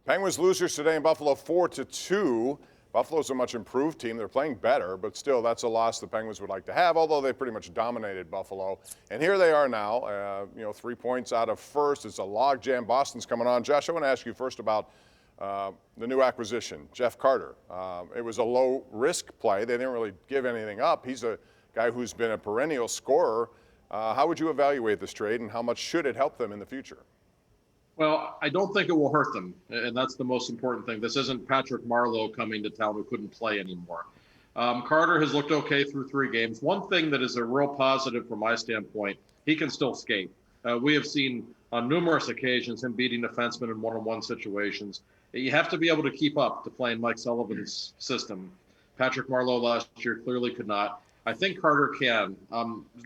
Penguins losers today in Buffalo 4-2. Buffalo's a much improved team. They're playing better, but still that's a loss the Penguins would like to have, although they pretty much dominated Buffalo. And here they are now, 3 points out of first. It's a logjam. Boston's coming on. Josh, I want to ask you first about the new acquisition, Jeff Carter. It was a low-risk play. They didn't really give anything up. He's a guy who's been a perennial scorer. How would you evaluate this trade, and how much should it help them in the future? Well, I don't think it will hurt them, and that's the most important thing. This isn't Patrick Marleau coming to town who couldn't play anymore. Carter has looked okay through 3 games. One thing that is a real positive from my standpoint, he can still skate. We have seen on numerous occasions him beating defensemen in one-on-one situations. You have to be able to keep up to play in Mike Sullivan's system. Patrick Marleau last year clearly could not. I think Carter can.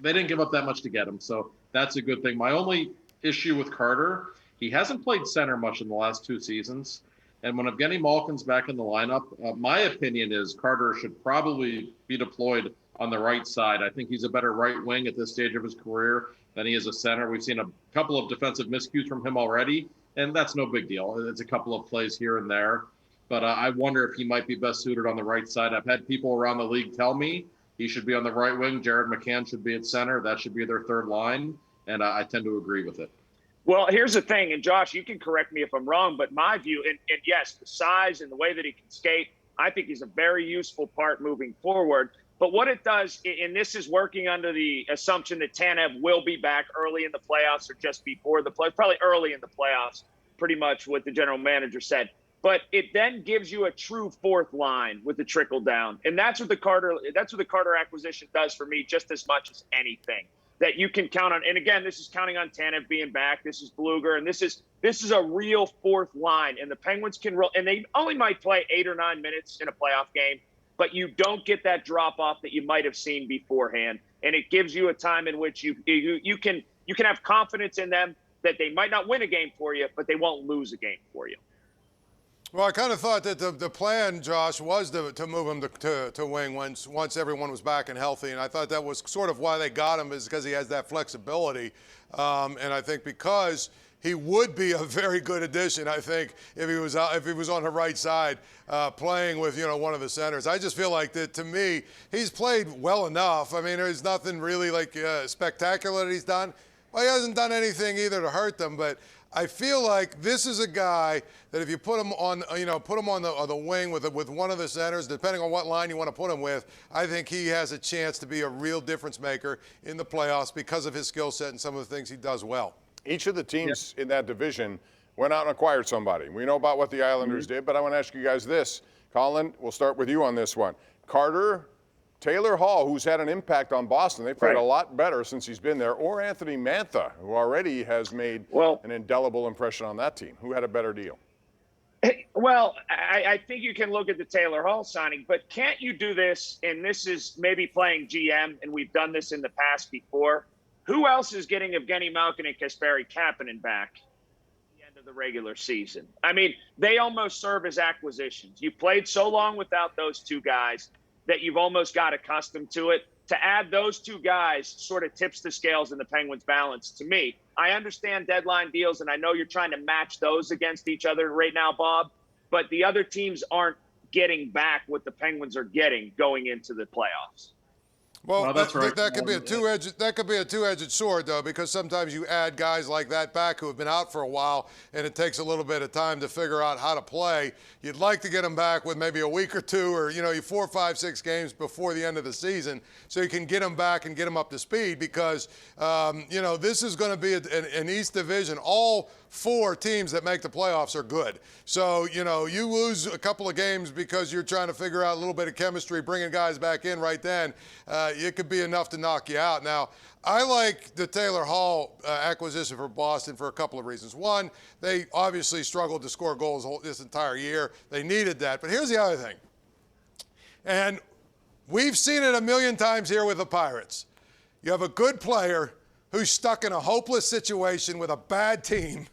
They didn't give up that much to get him, so that's a good thing. My only issue with Carter, he hasn't played center much in the last 2 seasons. And when Evgeny Malkin's back in the lineup, my opinion is Carter should probably be deployed on the right side. I think he's a better right wing at this stage of his career than he is a center. We've seen a couple of defensive miscues from him already, and that's no big deal. It's a couple of plays here and there. But I wonder if he might be best suited on the right side. I've had people around the league tell me he should be on the right wing. Jared McCann should be at center. That should be their third line, and I tend to agree with it. Well, here's the thing, and Josh, you can correct me if I'm wrong, but my view, and yes, the size and the way that he can skate, I think he's a very useful part moving forward. But what it does, and this is working under the assumption that Tanev will be back early in the playoffs or just before the playoffs, probably early in the playoffs, pretty much what the general manager said. But it then gives you a true fourth line with the trickle down, and that's what the Carter acquisition does for me, just as much as anything. That you can count on. And again, this is counting on Tanev being back. This is Bluger, and this is a real fourth line. And the Penguins can roll, and they only might play 8 or 9 minutes in a playoff game, but you don't get that drop off that you might have seen beforehand. And it gives you a time in which you can have confidence in them that they might not win a game for you, but they won't lose a game for you. Well, I kind of thought that the plan, Josh, was to move him to wing once everyone was back and healthy, and I thought that was sort of why they got him, is because he has that flexibility, and I think because he would be a very good addition, I think, if he was on the right side playing with one of the centers. I just feel like that, to me, he's played well enough. I mean, there's nothing really like spectacular that he's done. Well, he hasn't done anything either to hurt them, but I feel like this is a guy that if you put him on, the wing with one of the centers, depending on what line you want to put him with, I think he has a chance to be a real difference maker in the playoffs because of his skill set and some of the things he does well. Each of the teams in that division went out and acquired somebody. We know about what the Islanders did, but I want to ask you guys this. Colin, we'll start with you on this one. Carter, Taylor Hall, who's had an impact on Boston. They played a lot better since he's been there. Or Anthony Mantha, who already has made an indelible impression on that team. Who had a better deal? Well, I think you can look at the Taylor Hall signing, but can't you do this, and this is maybe playing GM, and we've done this in the past before. Who else is getting Evgeny Malkin and Kasperi Kapanen back at the end of the regular season? I mean, they almost serve as acquisitions. You played so long without those 2 guys that you've almost got accustomed to it. To add those 2 guys sort of tips the scales in the Penguins' balance to me. I understand deadline deals, and I know you're trying to match those against each other right now, Bob, but the other teams aren't getting back what the Penguins are getting going into the playoffs. Well, that's right. That could be a two-edged sword, though, because sometimes you add guys like that back who have been out for a while, and it takes a little bit of time to figure out how to play. You'd like to get them back with maybe a week or 2, or 4, 5, 6 games before the end of the season, so you can get them back and get them up to speed. Because this is going to be an East Division. All 4 teams that make the playoffs are good. So you lose a couple of games because you're trying to figure out a little bit of chemistry, bringing guys back in right then. It could be enough to knock you out. Now, I like the Taylor Hall acquisition for Boston for a couple of reasons. One, they obviously struggled to score goals this entire year. They needed that. But here's the other thing. And we've seen it a million times here with the Pirates. You have a good player who's stuck in a hopeless situation with a bad team,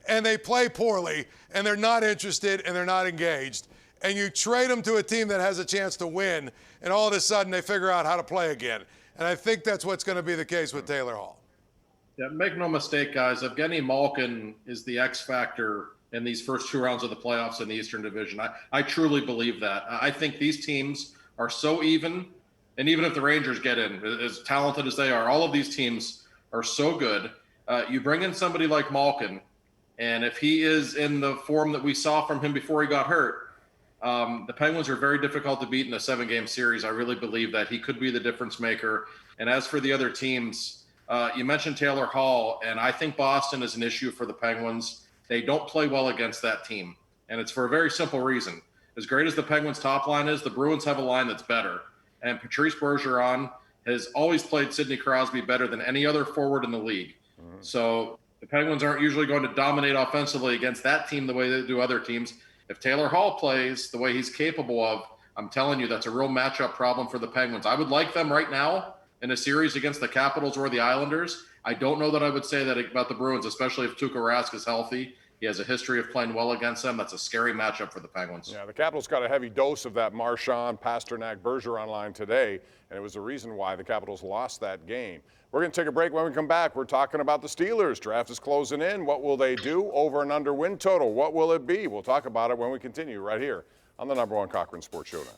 and they play poorly, and they're not interested, and they're not engaged. And you trade them to a team that has a chance to win, and all of a sudden they figure out how to play again. And I think that's what's going to be the case with Taylor Hall. Yeah, make no mistake, guys. Evgeny Malkin is the X factor in these first 2 rounds of the playoffs in the Eastern Division. I truly believe that. I think these teams are so even, and even if the Rangers get in, as talented as they are, all of these teams are so good. You bring in somebody like Malkin, and if he is in the form that we saw from him before he got hurt, the Penguins are very difficult to beat in a 7-game series. I really believe that he could be the difference maker. And as for the other teams, you mentioned Taylor Hall, and I think Boston is an issue for the Penguins. They don't play well against that team, and it's for a very simple reason. As great as the Penguins' top line is, the Bruins have a line that's better. And Patrice Bergeron has always played Sidney Crosby better than any other forward in the league. So the Penguins aren't usually going to dominate offensively against that team the way they do other teams. If Taylor Hall plays the way he's capable of, I'm telling you, that's a real matchup problem for the Penguins. I would like them right now in a series against the Capitals or the Islanders. I don't know that I would say that about the Bruins, especially if Tuukka Rask is healthy. He has a history of playing well against them. That's a scary matchup for the Penguins. Yeah, the Capitals got a heavy dose of that Marchand, Pasternak, Bergeron line today, and it was the reason why the Capitals lost that game. We're going to take a break. When we come back, we're talking about the Steelers. Draft is closing in. What will they do? Over and under win total. What will it be? We'll talk about it when we continue right here on the #1 Cochran Sports Showdown.